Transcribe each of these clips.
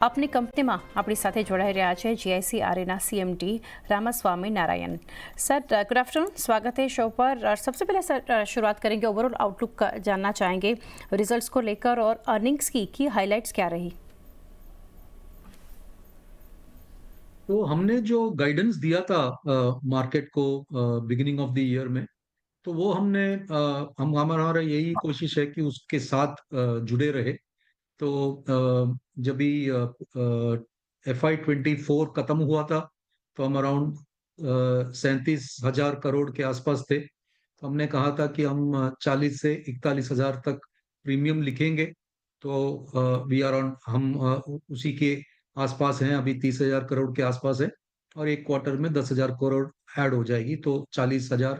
આપની કંપનીમાં આપણી સાથે જોડાઈ રહ્યા છે જીઆઈસી આરએના CMD Ramaswamy Narayan. Sir good afternoon, स्वागत है शो पर। और सबसे पहले सर शुरुआत करेंगे, ओवरऑल आउटलुक जानना चाहेंगे रिजल्ट्स को लेकर और अर्निंग्स की हाइलाइट्स क्या रही। तो हमने जो गाइडेंस दिया था मार्केट को बिगिनिंग ऑफ द ईयर में, तो वो हमारा यही कोशिश है कि उसके साथ जुड़े रहे। तो जब भी FY24 खत्म हुआ था तो हम अराउंड 37,000 करोड़ के आसपास थे। तो हमने कहा था कि हम 40 से 41,000 तक प्रीमियम लिखेंगे। तो वी आर ऑन, हम उसी के आसपास हैं, अभी 30,000 करोड़ के आसपास है। और एक क्वार्टर में 10,000 करोड़ ऐड हो जाएगी, तो 40,000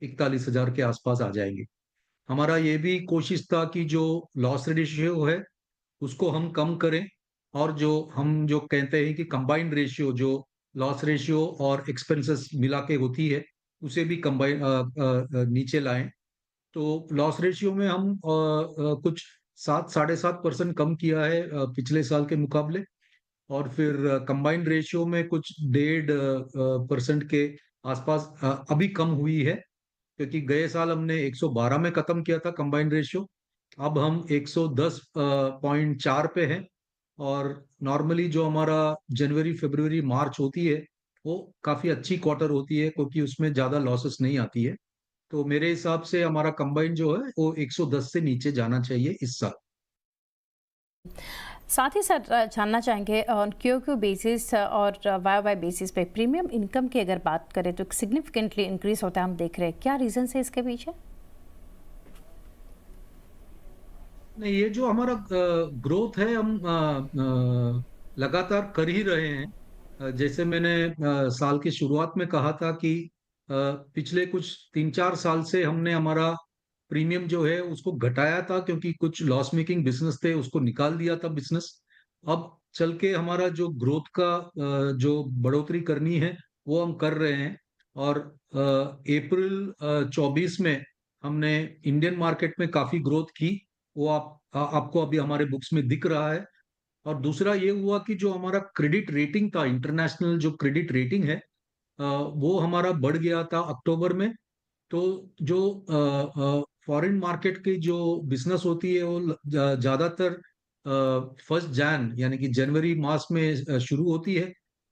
41,000 के आसपास आ जाएंगे। हमारा ये भी कोशिश था कि जो लॉस रेशियो है उसको हम कम करें, और जो कहते हैं कि कंबाइंड रेशियो, जो लॉस रेशियो और एक्सपेंसेस मिला के होती है, उसे भी कंबाइन नीचे लाएं। तो लॉस रेशियो में हम कुछ 7-7.5% कम किया है पिछले साल के मुकाबले। और फिर कंबाइंड रेशियो में कुछ 1.5% के आसपास अभी कम हुई है, क्योंकि गए साल हमने 112 में खत्म किया था कंबाइंड रेशियो। अब हम 110.4 पे हैं। और नॉर्मली जो हमारा जनवरी फरवरी मार्च होती है, वो काफी अच्छी क्वार्टर होती है, क्योंकि उसमें ज्यादा लॉसेस नहीं आती है। तो मेरे हिसाब से हमारा कंबाइंड जो है वो 110 से नीचे जाना चाहिए इस साल। साथ ही सर जानना चाहेंगे क्यू बेसिस और वाई बेसिस पे प्रीमियम इनकम की अगर बात करें तो सिग्निफिकेंटली इंक्रीज होता है, हम देख रहे हैं, क्या रीजन है इसके पीछे। नहीं, ये जो हमारा ग्रोथ है, हम लगातार कर ही रहे हैं। जैसे मैंने साल की शुरुआत में कहा था कि पिछले कुछ 3-4 साल से हमने हमारा प्रीमियम जो है उसको घटाया था, क्योंकि कुछ लॉस मेकिंग बिजनेस थे, उसको निकाल दिया था बिजनेस। अब चल के हमारा जो ग्रोथ का जो बढ़ोतरी करनी है वो हम कर रहे हैं। और अप्रैल 24 में हमने इंडियन मार्केट में काफी ग्रोथ की। वो आपको अभी हमारे बुक्स में दिख रहा है। और दूसरा ये हुआ कि जो हमारा क्रेडिट रेटिंग था, इंटरनेशनल जो क्रेडिट रेटिंग है, वो हमारा बढ़ गया था अक्टूबर में। तो जो फॉरेन मार्केट की जो बिजनेस होती है वो ज्यादातर 1 जन यानी कि जनवरी मास में शुरू होती है।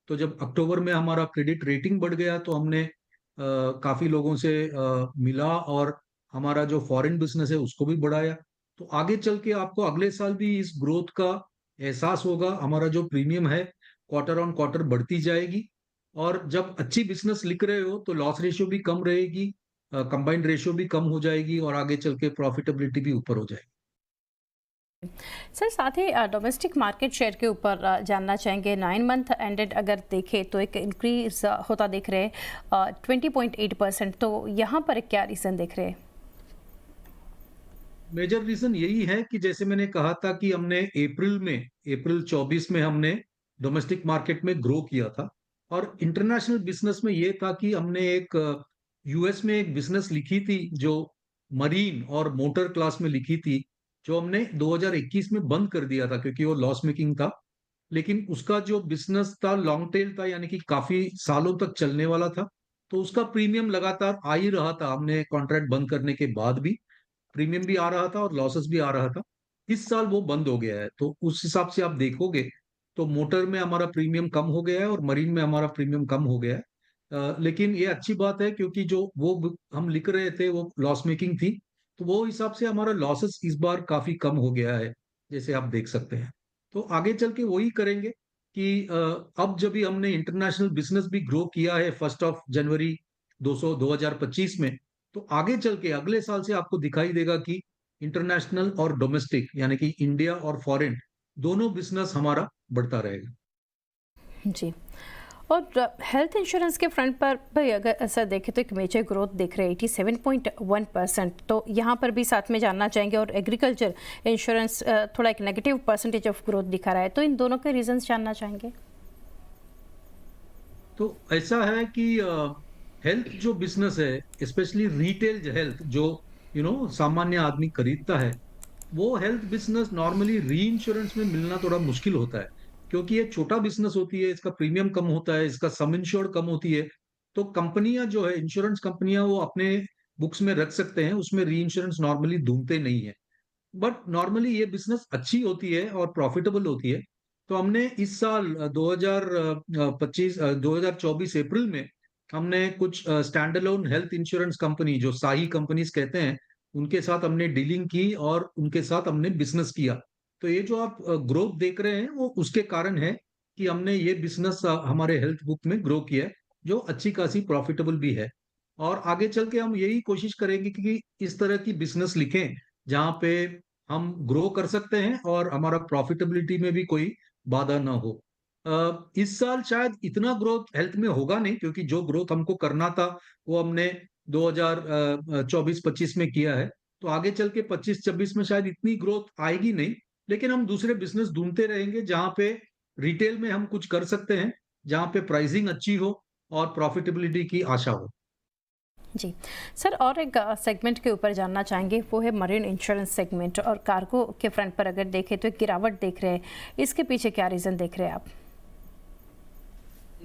तो जब अक्टूबर में हमारा क्रेडिट रेटिंग बढ़ गया, तो हमने काफी लोगों से मिला, और हमारा जो फॉरेन बिजनेस है उसको भी बढ़ाया। तो आगे चल के आपको अगले साल भी इस ग्रोथ का एहसास होगा। हमारा जो प्रीमियम है क्वार्टर ऑन क्वार्टर बढ़ती जाएगी। और जब अच्छी बिजनेस लिख रहे हो तो लॉस रेशियो भी कम रहेगी, कंबाइंड रेशियो भी कम हो जाएगी, और आगे चल के प्रॉफिटेबिलिटी भी ऊपर हो जाएगी। सर साथ ही डोमेस्टिक मार्केट शेयर के ऊपर जानना चाहेंगे। 9 मंथ एंडेड अगर देखें तो एक इंक्रीज होता देख रहे हैं 20.8%। तो यहाँ पर क्या रीज़न देख रहे हैं। मेजर रीजन यही है कि जैसे मैंने कहा था कि हमने अप्रैल 24 में हमने डोमेस्टिक मार्केट में ग्रो किया था। और इंटरनेशनल बिजनेस में ये था कि हमने एक यूएस में एक बिजनेस लिखी थी, जो मरीन और मोटर क्लास में लिखी थी, जो हमने 2021 में बंद कर दिया था, क्योंकि वो लॉस मेकिंग था। लेकिन उसका जो बिजनेस था लॉन्ग टेल था, यानी कि काफी सालों तक चलने वाला था। तो उसका प्रीमियम लगातार आ ही रहा था, हमने कॉन्ट्रैक्ट बंद करने के बाद भी प्रीमियम भी आ रहा था और लॉसेस भी आ रहा था। इस साल वो बंद हो गया है, तो उस हिसाब से आप देखोगे तो मोटर में हमारा प्रीमियम कम हो गया है और मरीन में हमारा प्रीमियम कम हो गया है। लेकिन ये अच्छी बात है, क्योंकि जो वो हम लिख रहे थे वो लॉस मेकिंग थी। तो वो हिसाब से हमारा लॉसेस इस बार काफी कम हो गया है, जैसे आप देख सकते हैं। तो आगे चल के वही करेंगे कि अब जब भी हमने इंटरनेशनल बिजनेस भी ग्रो किया है 1 जनवरी 2025 में, तो आगे चल के अगले साल से आपको दिखाई देगा कि इंटरनेशनल और डोमेस्टिक यानी कि इंडिया और फॉरेन दोनों बिजनेस हमारा बढ़ता रहेगा। जी। और हेल्थ इंश्योरेंस के फ्रंट पर भाई अगर ऐसा देखें तो एक मेजर ग्रोथ दिख रही है 87.1%। तो यहाँ पर भी साथ में जानना चाहेंगे। और एग्रीकल्चर इंश्योरेंस थोड़ा एक नेगेटिव परसेंटेज ऑफ ग्रोथ दिखा रहा है, तो इन दोनों के रीजंस जानना चाहेंगे। तो ऐसा है कि हेल्थ जो बिजनेस है, स्पेशली रिटेल हेल्थ, जो सामान्य आदमी खरीदता है, वो हेल्थ बिजनेस नॉर्मली री इंश्योरेंस में मिलना थोड़ा मुश्किल होता है, क्योंकि ये छोटा बिजनेस होती है, इसका प्रीमियम कम होता है, इसका सम इंश्योर्ड कम होती है। तो कंपनियां जो है, इंश्योरेंस कंपनियां, वो अपने बुक्स में रख सकते हैं, उसमें री इंश्योरेंस नॉर्मली ढूंढते नहीं है। बट नॉर्मली ये बिजनेस अच्छी होती है और प्रॉफिटेबल होती है। तो हमने इस साल 2025 2024 अप्रैल में हमने कुछ stand alone health insurance company, जो साही कंपनीज कहते हैं, उनके साथ हमने डीलिंग की और उनके साथ हमने बिजनेस किया। तो ये जो आप ग्रोथ देख रहे हैं, वो उसके कारण है कि हमने ये बिजनेस हमारे हेल्थ बुक में ग्रो किया है, जो अच्छी खासी प्रॉफिटेबल भी है। और आगे चल के हम यही कोशिश करेंगे कि इस तरह की बिजनेस लिखें जहाँ पे हम ग्रो कर सकते हैं और हमारा प्रॉफिटेबिलिटी में भी कोई बाधा ना हो। इस साल शायद इतना ग्रोथ हेल्थ में होगा नहीं, क्योंकि जो ग्रोथ हमको करना था वो हमने 2024-25 में किया है। तो आगे चल के 25-26 में शायद इतनी ग्रोथ आएगी नहीं, लेकिन हम दूसरे बिजनेस ढूंढते रहेंगे जहाँ पे रिटेल में हम कुछ कर सकते हैं, जहाँ पे प्राइसिंग अच्छी हो और प्रॉफिटेबिलिटी की आशा हो। जी सर, और एक सेगमेंट के ऊपर जानना चाहेंगे, वो है मरीन इंश्योरेंस सेगमेंट। और कार्गो के फ्रंट पर अगर देखें तो एक गिरावट देख रहे हैं, इसके पीछे क्या रीज़न देख रहे हैं आप?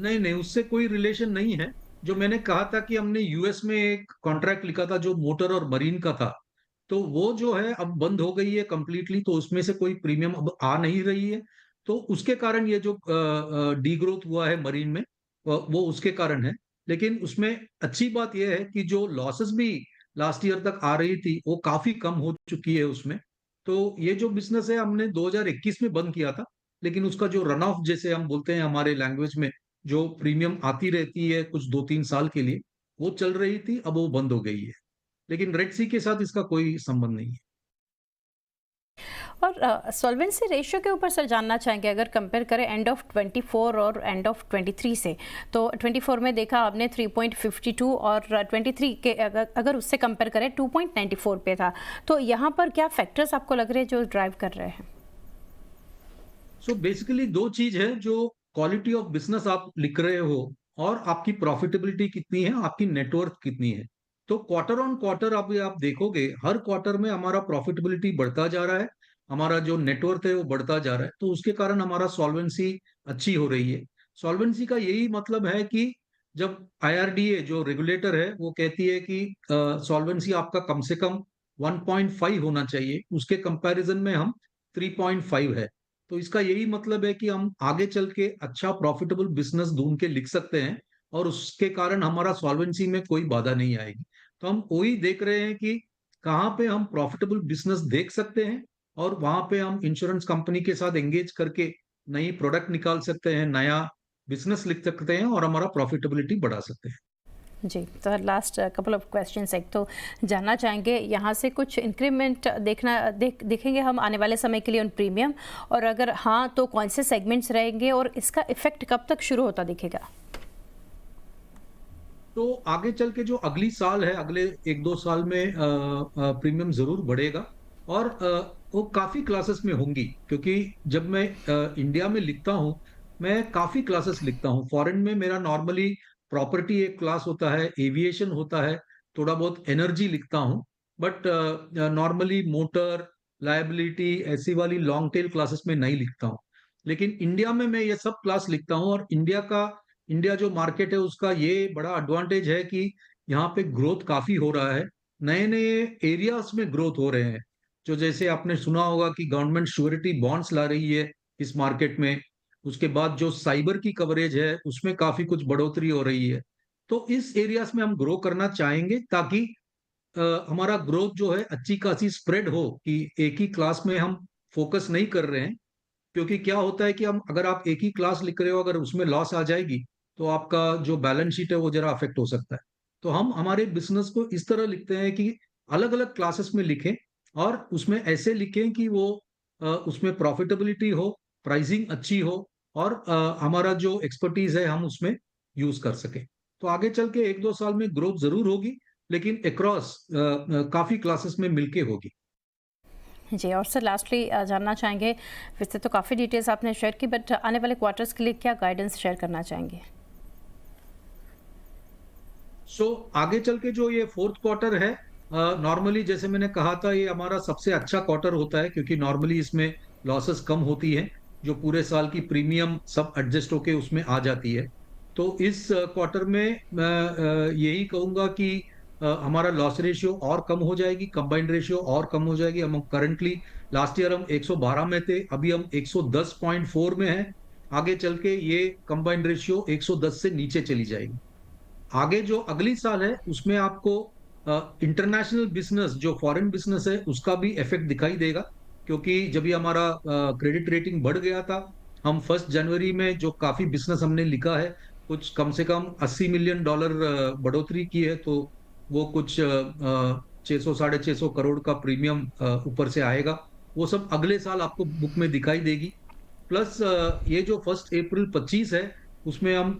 नहीं नहीं, उससे कोई रिलेशन नहीं है। जो मैंने कहा था कि हमने यूएस में एक कॉन्ट्रैक्ट लिखा था जो मोटर और मरीन का था, तो वो जो है अब बंद हो गई है कंप्लीटली, तो उसमें से कोई प्रीमियम अब आ नहीं रही है। तो उसके कारण ये जो डी ग्रोथ हुआ है मरीन में, वो उसके कारण है। लेकिन उसमें अच्छी बात यह है कि जो लॉसेस भी लास्ट ईयर तक आ रही थी, वो काफी कम हो चुकी है उसमें। तो ये जो बिजनेस है हमने 2021 में बंद किया था, लेकिन उसका जो रन ऑफ, जैसे हम बोलते हैं हमारे लैंग्वेज में, जो प्रीमियम आती रहती है कुछ 2-3 साल के लिए, वो चल रही थी, अब वो बंद हो गई है। लेकिन रेड सी के साथ इसका कोई संबंध नहीं है। और सॉल्वेंसी रेशियो के ऊपर सर जानना चाहेंगे, अगर कंपेयर करें एंड ऑफ 24 और एंड ऑफ 23 से, तो 24 में देखा आपने 3.52, और 23 के अगर उससे कंपेयर करें 2.94 पे था। तो यहाँ पर क्या फैक्टर्स आपको लग रहे हैं जो ड्राइव कर रहे हैं? सो बेसिकली दो चीज है, जो क्वालिटी ऑफ बिजनेस आप लिख रहे हो और आपकी प्रॉफिटेबिलिटी कितनी है, आपकी नेटवर्थ कितनी है। तो क्वार्टर ऑन क्वार्टर आप देखोगे, हर क्वार्टर में हमारा प्रॉफिटेबिलिटी बढ़ता जा रहा है, हमारा जो नेटवर्थ है वो बढ़ता जा रहा है। तो उसके कारण हमारा सॉल्वेंसी अच्छी हो रही है। सॉल्वेंसी का यही मतलब है कि जब आईआरडीए जो रेगुलेटर है वो कहती है कि सॉल्वेंसी आपका कम से कम 1.5 होना चाहिए, उसके कंपैरिजन में हम 3.5 है। तो इसका यही मतलब है कि हम आगे चल के अच्छा प्रॉफिटेबल बिजनेस ढूंढ के लिख सकते हैं, और उसके कारण हमारा सॉल्वेंसी में कोई बाधा नहीं आएगी। तो हम वही देख रहे हैं कि कहाँ पे हम प्रॉफिटेबल बिजनेस देख सकते हैं, और वहां पे हम इंश्योरेंस कंपनी के साथ एंगेज करके नई प्रोडक्ट निकाल सकते हैं, नया बिजनेस लिख सकते हैं और हमारा प्रॉफिटेबिलिटी बढ़ा सकते हैं। जी sir, last couple of questions. एक तो जानना चाहेंगे, यहाँ से कुछ इंक्रीमेंट देखेंगे हम आने वाले समय के लिए उन प्रीमियम, और अगर हाँ तो कौन से सेगमेंट्स रहेंगे और इसका इफेक्ट कब तक शुरू होता दिखेगा? तो आगे चल के जो अगली साल है, अगले 1-2 साल में प्रीमियम जरूर बढ़ेगा। और वो काफी क्लासेस में होंगी, क्योंकि जब मैं इंडिया में लिखता हूँ, मैं काफी क्लासेस लिखता हूँ। फॉरेन में मेरा नॉर्मली प्रॉपर्टी एक क्लास होता है, एविएशन होता है, थोड़ा बहुत एनर्जी लिखता हूँ। बट नॉर्मली मोटर, लायबिलिटी, ऐसी वाली लॉन्ग टेल क्लासेस में नहीं लिखता हूँ। लेकिन इंडिया में मैं ये सब क्लास लिखता हूँ। और इंडिया जो मार्केट है उसका ये बड़ा एडवांटेज है कि यहाँ पे ग्रोथ काफी हो रहा है, नए नए एरियाज में ग्रोथ हो रहे हैं। जो जैसे आपने सुना होगा कि गवर्नमेंट श्योरिटी बॉन्ड्स ला रही है इस मार्केट में। उसके बाद जो साइबर की कवरेज है उसमें काफी कुछ बढ़ोतरी हो रही है। तो इस एरियाज में हम ग्रो करना चाहेंगे, ताकि हमारा ग्रोथ जो है अच्छी खासी स्प्रेड हो, कि एक ही क्लास में हम फोकस नहीं कर रहे हैं। क्योंकि क्या होता है कि हम, अगर आप एक ही क्लास लिख रहे हो, अगर उसमें लॉस आ जाएगी, तो आपका जो बैलेंस शीट है वो जरा अफेक्ट हो सकता है। तो हम हमारे बिजनेस को इस तरह लिखते हैं कि अलग अलग क्लासेस में लिखें, और उसमें ऐसे लिखें कि वो उसमें प्रॉफिटेबिलिटी हो, प्राइसिंग अच्छी हो, और हमारा जो एक्सपर्टीज है हम उसमें यूज कर सकें। तो आगे चल के 1-2 साल में ग्रोथ जरूर होगी, लेकिन अक्रॉस काफी क्लासेस में मिलके होगी। जी, और सर लास्टली जानना चाहेंगे, वैसे तो काफ़ी डिटेल्स आपने शेयर की, बट आने वाले क्वार्टर्स के लिए क्या गाइडेंस शेयर करना चाहेंगे? आगे चल के जो ये फोर्थ क्वार्टर है, नॉर्मली जैसे मैंने कहा था, ये हमारा सबसे अच्छा क्वार्टर होता है, क्योंकि नॉर्मली इसमें लॉसेस कम होती है। जो पूरे साल की प्रीमियम सब एडजस्ट होके उसमें आ जाती है। तो इस क्वार्टर में मैं यही कहूंगा कि हमारा लॉस रेशियो और कम हो जाएगी, कंबाइंड रेशियो और कम हो जाएगी। हम करंटली लास्ट ईयर हम 112 में थे, अभी हम 110.4 में हैं। आगे चल के ये कंबाइंड रेशियो 110 से नीचे चली जाएगी। आगे जो अगली साल है उसमें आपको इंटरनेशनल बिजनेस, जो फॉरेन बिजनेस है, उसका भी इफेक्ट दिखाई देगा। क्योंकि जब भी हमारा क्रेडिट रेटिंग बढ़ गया था, हम 1 जनवरी में जो काफी बिजनेस हमने लिखा है, कुछ कम से कम $80 मिलियन बढ़ोतरी की है, तो वो कुछ 600 650 करोड़ का प्रीमियम ऊपर से आएगा। वो सब अगले साल आपको बुक में दिखाई देगी। प्लस ये जो 1 अप्रैल 25 है, उसमें हम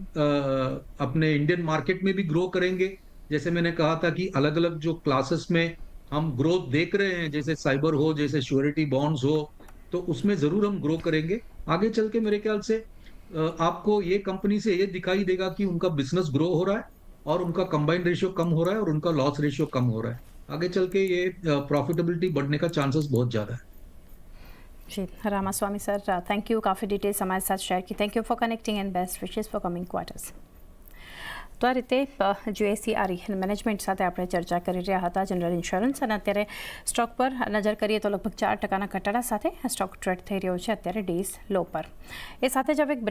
अपने इंडियन मार्केट में भी ग्रो करेंगे। जैसे मैंने कहा था कि अलग अलग जो क्लासेस में हम ग्रोथ देख रहे हैं, जैसे साइबर हो, जैसे श्योरिटी बॉन्ड्स हो, तो उसमें जरूर हम ग्रो करेंगे। आगे चल के मेरे ख्याल से आपको ये कंपनी से ये दिखाई देगा कि उनका बिजनेस ग्रो हो रहा है, और उनका कंबाइंड रेशियो कम हो रहा है, और उनका लॉस रेशियो कम हो रहा है। आगे चल के ये प्रॉफिटेबिलिटी बढ़ने का चांसेस बहुत ज्यादा है। जी रामास्वामी सर, थैंक यू, काफ़ी डिटेल्स हमारे साथ शेयर की। Thank you for connecting and best wishes four coming quarters. તો આ રીતે GIC મેનેજમેન્ટ સાથે આપણે ચર્ચા કરી રહ્યા હતા જનરલ ઇન્સ્યોરન્સ, અને અત્યારે સ્ટોક પર નજર કરીએ તો લગભગ 4% ઘટાડા સાથે સ્ટોક ટ્રેડ થઈ રહ્યો છે અત્યારે ડેઝ લો પર। એ સાથે જ હવે એક